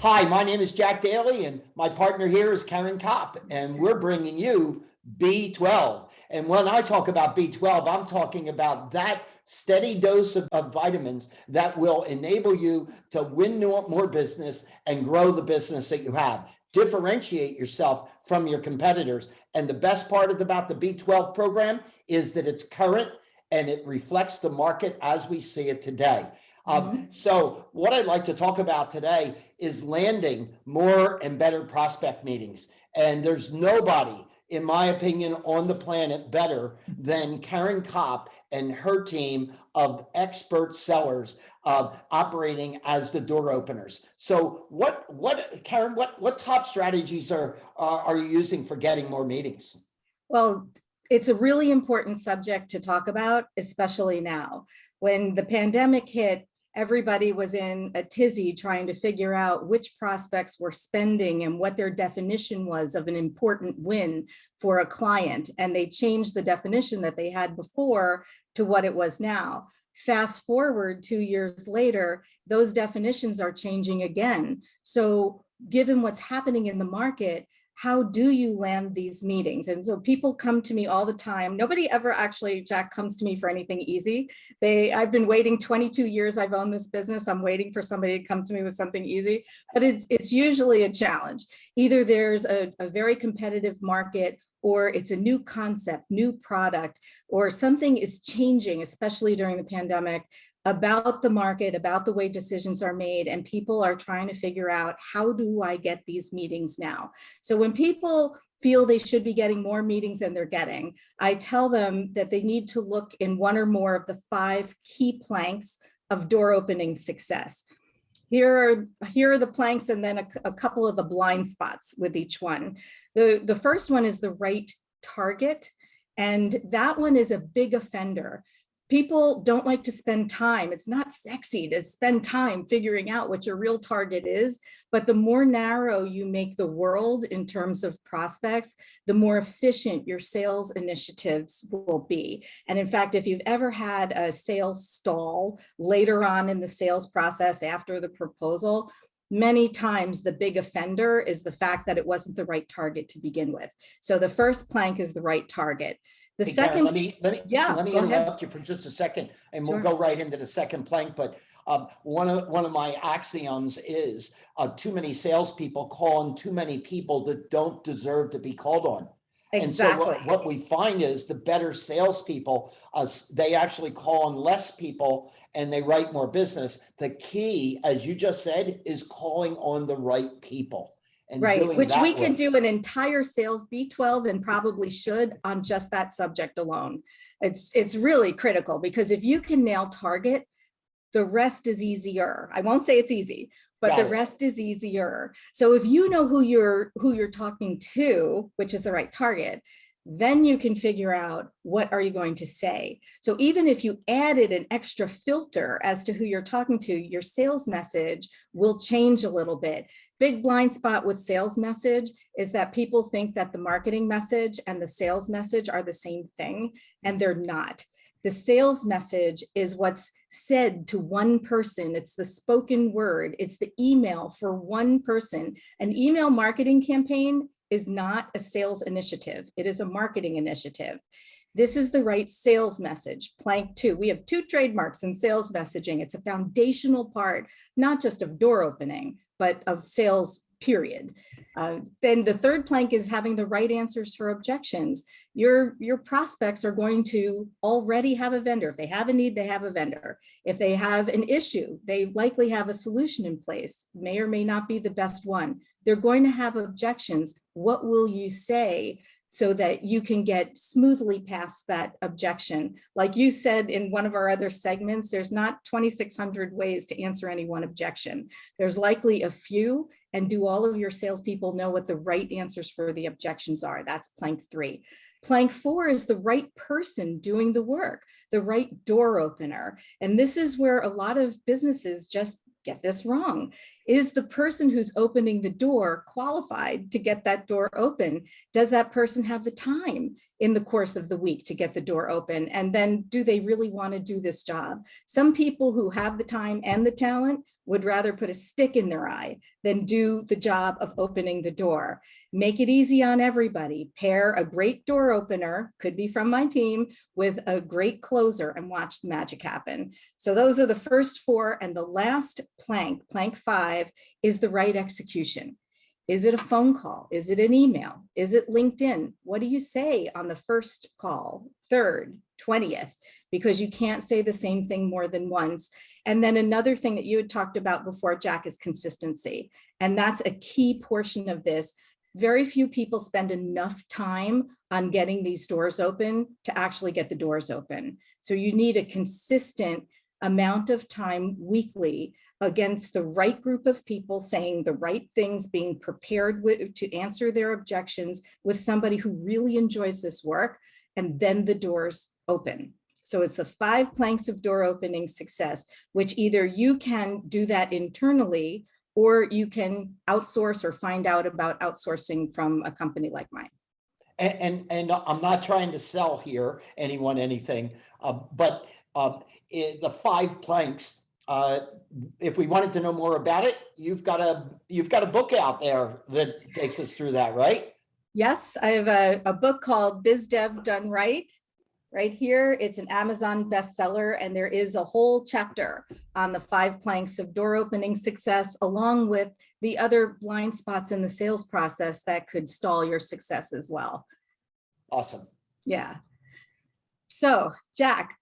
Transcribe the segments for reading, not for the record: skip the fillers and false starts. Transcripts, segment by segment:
Hi, my name is Jack Daly, and my partner here is Karen Kopp, and we're bringing you B12. And when I talk about B12, I'm talking about that steady dose of vitamins that will enable you to win more business and grow the business that you have. Differentiate yourself from your competitors. And the best part about the B12 program is that it's current and it reflects the market as we see it today. So what I'd like to talk about today is landing more and better prospect meetings. And there's nobody, in my opinion, on the planet better than Karen Kopp and her team of expert sellers operating as the door openers. So Karen, what top strategies are you using for getting more meetings? Well, it's a really important subject to talk about, especially now. When the pandemic hit, everybody was in a tizzy trying to figure out which prospects were spending and what their definition was of an important win for a client. And they changed the definition that they had before to what it was now. Fast forward 2 years later, those definitions are changing again. So given what's happening in the market, how do you land these meetings? And so people come to me all the time. Nobody ever actually, Jack, comes to me for anything easy. I've been waiting 22 years. I've owned this business. I'm waiting for somebody to come to me with something easy, but it's usually a challenge. Either there's a very competitive market, or it's a new concept, new product, or something is changing, especially during the pandemic, about the market, about the way decisions are made, and people are trying to figure out, how do I get these meetings now? So when people feel they should be getting more meetings than they're getting, I tell them that they need to look in one or more of the 5 key planks of door opening success. Here are the planks, and then a couple of the blind spots with each one. The first one is the right target, and that one is a big offender. People don't like to spend time. It's not sexy to spend time figuring out what your real target is, but the more narrow you make the world in terms of prospects, the more efficient your sales initiatives will be. And in fact, if you've ever had a sales stall later on in the sales process after the proposal, many times the big offender is the fact that it wasn't the right target to begin with. So the first plank is the right target. The second, Karen, let me interrupt you for just a second, and we'll go right into the second plank. But one of my axioms is too many salespeople call on too many people that don't deserve to be called on. Exactly. And so what we find is the better salespeople, they actually call on less people and they write more business. The key, as you just said, is calling on the right people. And right, which we can do an entire sales B12 and probably should on just that subject alone. It's really critical, because if you can nail target, the rest is easier. I won't say it's easy, but the rest is easier. So if you know who you're talking to, which is the right target, then you can figure out, what are you going to say? So even if you added an extra filter as to who you're talking to, your sales message will change a little bit. Big blind spot with sales message is that people think that the marketing message and the sales message are the same thing, and they're not. The sales message is what's said to one person. It's the spoken word. It's the email for one person. An email marketing campaign is not a sales initiative. It is a marketing initiative. This is the right sales message. Plank 2. We have 2 trademarks in sales messaging. It's a foundational part, not just of door opening, but of sales, period. Then the third plank is having the right answers for objections. Your prospects are going to already have a vendor. If they have a need, they have a vendor. If they have an issue, they likely have a solution in place, may or may not be the best one. They're going to have objections. What will you say so that you can get smoothly past that objection? Like you said in one of our other segments, there's not 2,600 ways to answer any one objection. There's likely a few, and do all of your salespeople know what the right answers for the objections are? That's plank 3. Plank 4 is the right person doing the work, the right door opener. And this is where a lot of businesses just get this wrong. Is the person who's opening the door qualified to get that door open? Does that person have the time in the course of the week to get the door open? And then do they really want to do this job? Some people who have the time and the talent would rather put a stick in their eye than do the job of opening the door. Make it easy on everybody. Pair a great door opener, could be from my team, with a great closer and watch the magic happen. So those are the first four. And the last plank, plank 5, is the right execution. Is it a phone call? Is it an email? Is it LinkedIn? What do you say on the first call, 3rd, 20th? Because you can't say the same thing more than once. And then another thing that you had talked about before, Jack, is consistency. And that's a key portion of this. Very few people spend enough time on getting these doors open to actually get the doors open. So you need a consistent amount of time weekly against the right group of people, saying the right things, being prepared to answer their objections with somebody who really enjoys this work, and then the doors open. So it's the 5 planks of door opening success, which either you can do that internally or you can outsource or find out about outsourcing from a company like mine. And I'm not trying to sell here anyone anything, but the 5 planks, if we wanted to know more about it, you've got a book out there that takes us through that, right? Yes, I have a book called Biz Dev Done right here. It's an Amazon bestseller, and there is a whole chapter on the 5 planks of door opening success, along with the other blind spots in the sales process that could stall your success as well. Awesome. Yeah. So, Jack,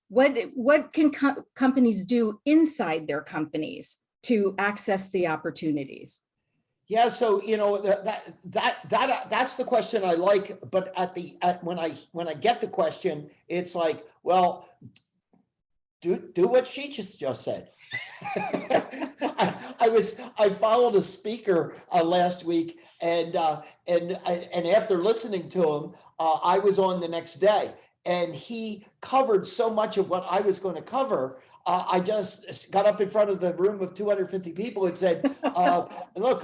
what can companies do inside their companies to access the opportunities? Yeah, so that's the question I like, but when I get the question, it's like, well, do what she just said. I followed a speaker last week, and after listening to him, I was on the next day, and he covered so much of what I was going to cover. I just got up in front of the room of 250 people and said, look,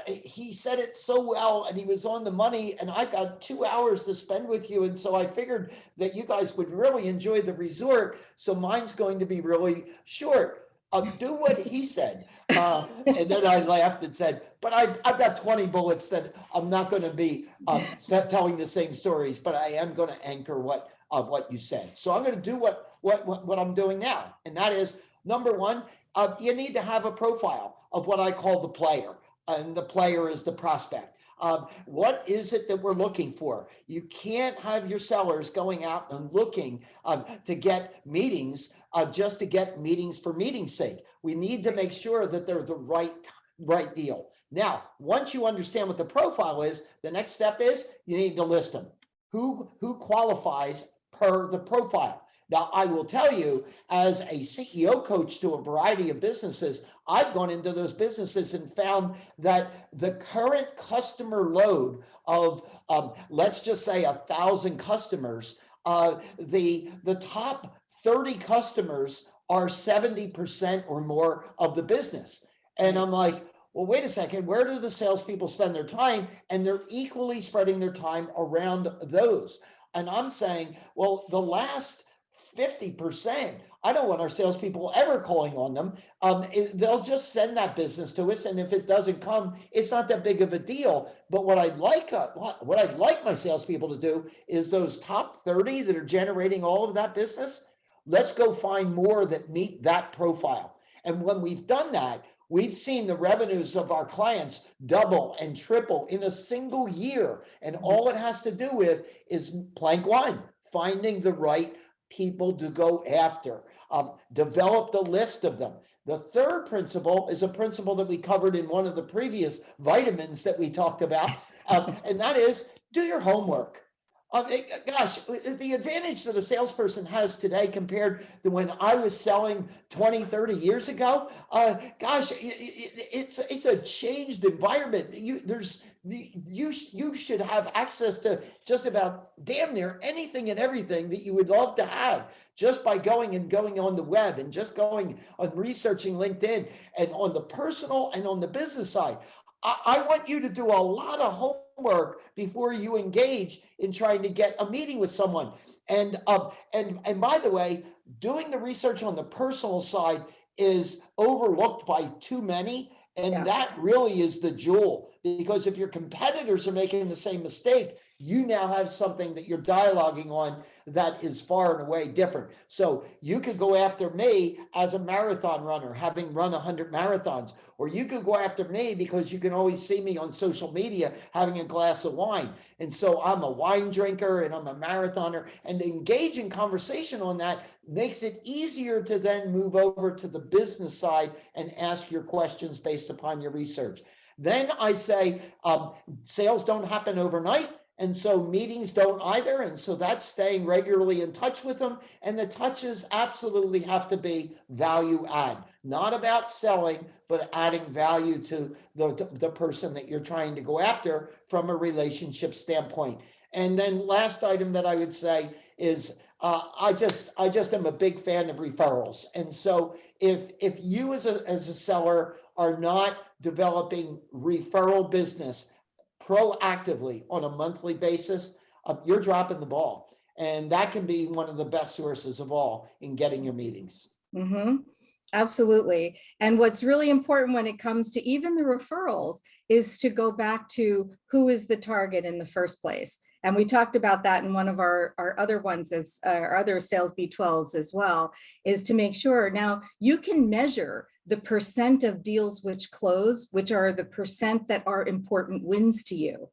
he said it so well, and he was on the money, and I got 2 hours to spend with you. And so I figured that you guys would really enjoy the resort. So mine's going to be really short. Do what he said. And then I laughed and said, but I've got 20 bullets that I'm not going to be telling the same stories, but I am going to anchor what you said. So I'm going to do what I'm doing now. And that is, number one, you need to have a profile of what I call the player. And the player is the prospect. What is it that we're looking for? You can't have your sellers going out and looking to get meetings just to get meetings for meeting's sake. We need to make sure that they're the right deal. Now, once you understand what the profile is, the next step is you need to list them. Who qualifies per the profile? Now, I will tell you, as a CEO coach to a variety of businesses, I've gone into those businesses and found that the current customer load of, let's just say 1,000 customers, the top 30 customers are 70% or more of the business. And I'm like, well, wait a second, where do the salespeople spend their time? And they're equally spreading their time around those. And I'm saying, well, the last 50%, I don't want our salespeople ever calling on them. They'll just send that business to us, and if it doesn't come, it's not that big of a deal. But what I'd like my salespeople to do is those top 30 that are generating all of that business, let's go find more that meet that profile. And when we've done that, we've seen the revenues of our clients double and triple in a single year. And all it has to do with is plank 1, finding the right people to go after. Develop the list of them. The third principle is a principle that we covered in one of the previous vitamins that we talked about, and that is do your homework. Gosh, the advantage that a salesperson has today compared to when I was selling 20, 30 years ago, gosh, it's a changed environment. You should have access to just about damn near anything and everything that you would love to have just by going on the web and just going on researching LinkedIn, and on the personal and on the business side. I want you to do a lot of homework before you engage in trying to get a meeting with someone. And by the way, doing the research on the personal side is overlooked by too many. And Yeah. that really is the jewel, because if your competitors are making the same mistake, you now have something that you're dialoguing on that is far and away different. So you could go after me as a marathon runner, having run 100 marathons, or you could go after me because you can always see me on social media having a glass of wine. And so I'm a wine drinker and I'm a marathoner, and engage in conversation on that makes it easier to then move over to the business side and ask your questions based upon your research. Then I say, sales don't happen overnight. And so meetings don't either. And so that's staying regularly in touch with them. And the touches absolutely have to be value add, not about selling, but adding value to the person that you're trying to go after from a relationship standpoint. And then last item that I would say is I just am a big fan of referrals. And so if you as a seller are not developing referral business proactively on a monthly basis, you're dropping the ball. And that can be one of the best sources of all in getting your meetings. Mm-hmm. Absolutely. And what's really important when it comes to even the referrals is to go back to who is the target in the first place. And we talked about that in one of our other ones, as our other sales B12s as well, is to make sure now you can measure the percent of deals which close, which are the percent that are important wins to you.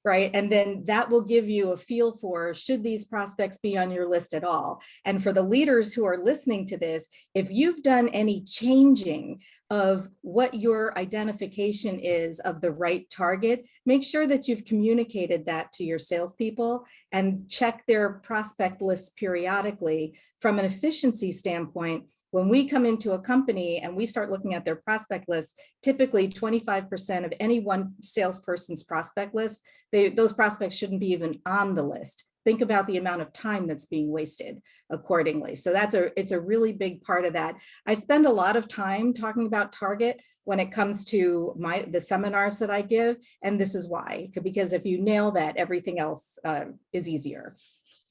Right. And then that will give you a feel for, should these prospects be on your list at all? And for the leaders who are listening to this, if you've done any changing of what your identification is of the right target, make sure that you've communicated that to your salespeople and check their prospect lists periodically from an efficiency standpoint. When we come into a company and we start looking at their prospect list, typically 25% of any one salesperson's prospect list, those prospects shouldn't be even on the list. Think about the amount of time that's being wasted accordingly. So it's a really big part of that. I spend a lot of time talking about target when it comes to the seminars that I give, and this is why, because if you nail that, everything else is easier.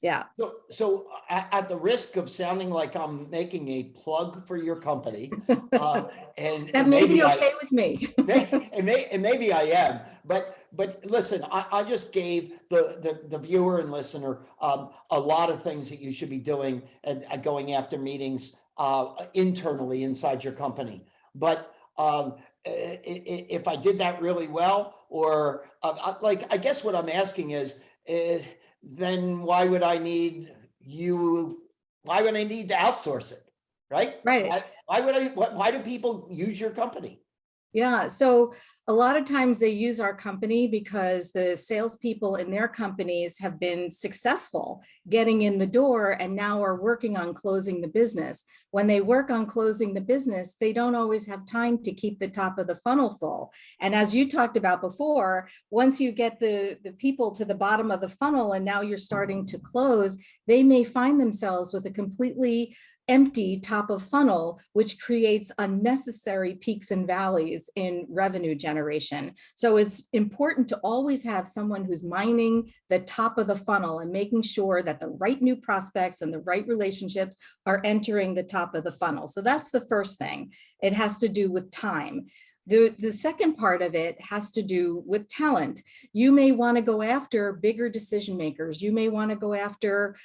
Yeah. So at the risk of sounding like I'm making a plug for your company, and that may be okay with me. and maybe I am, but listen, I just gave the viewer and listener a lot of things that you should be doing and going after meetings internally inside your company. But if I did that really well, or I guess what I'm asking is, then why would I need you? Why would I need to outsource it? Right? Right. Why do people use your company? Yeah, so a lot of times they use our company because the salespeople in their companies have been successful getting in the door and now are working on closing the business. When they work on closing the business, they don't always have time to keep the top of the funnel full. And as you talked about before, once you get the people to the bottom of the funnel and now you're starting to close, they may find themselves with a completely empty top of funnel, which creates unnecessary peaks and valleys in revenue generation. So it's important to always have someone who's mining the top of the funnel and making sure that the right new prospects and the right relationships are entering the top of the funnel. So that's the first thing. It has to do with time. The second part of it has to do with talent. You may want to go after bigger decision makers. You may want to go after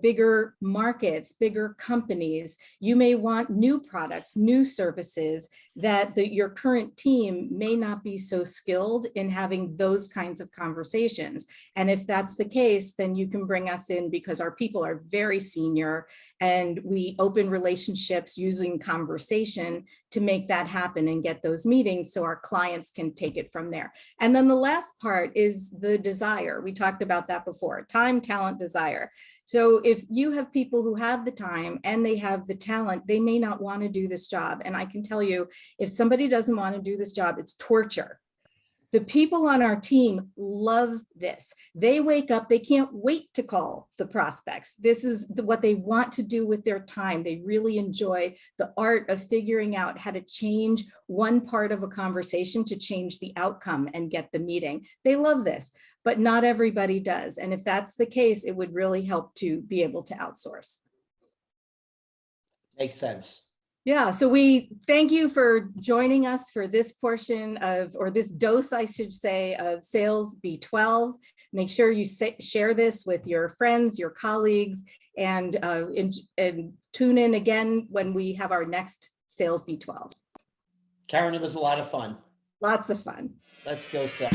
bigger markets, bigger companies. You may want new products, new services that your current team may not be so skilled in having those kinds of conversations. And if that's the case, then you can bring us in because our people are very senior and we open relationships using conversation to make that happen and get those meetings so our clients can take it from there. And then the last part is the desire. We talked about that before, time, talent, desire. So if you have people who have the time and they have the talent, they may not want to do this job. And I can tell you, if somebody doesn't want to do this job, it's torture. The people on our team love this. They wake up, they can't wait to call the prospects. This is what they want to do with their time. They really enjoy the art of figuring out how to change one part of a conversation to change the outcome and get the meeting. They love this, but not everybody does. And if that's the case, it would really help to be able to outsource. Makes sense. Yeah, so we thank you for joining us for this portion of, or this dose, I should say, of Sales B12. Make sure you share this with your friends, your colleagues, and tune in again when we have our next Sales B12. Karen, it was a lot of fun. Lots of fun. Let's go sell.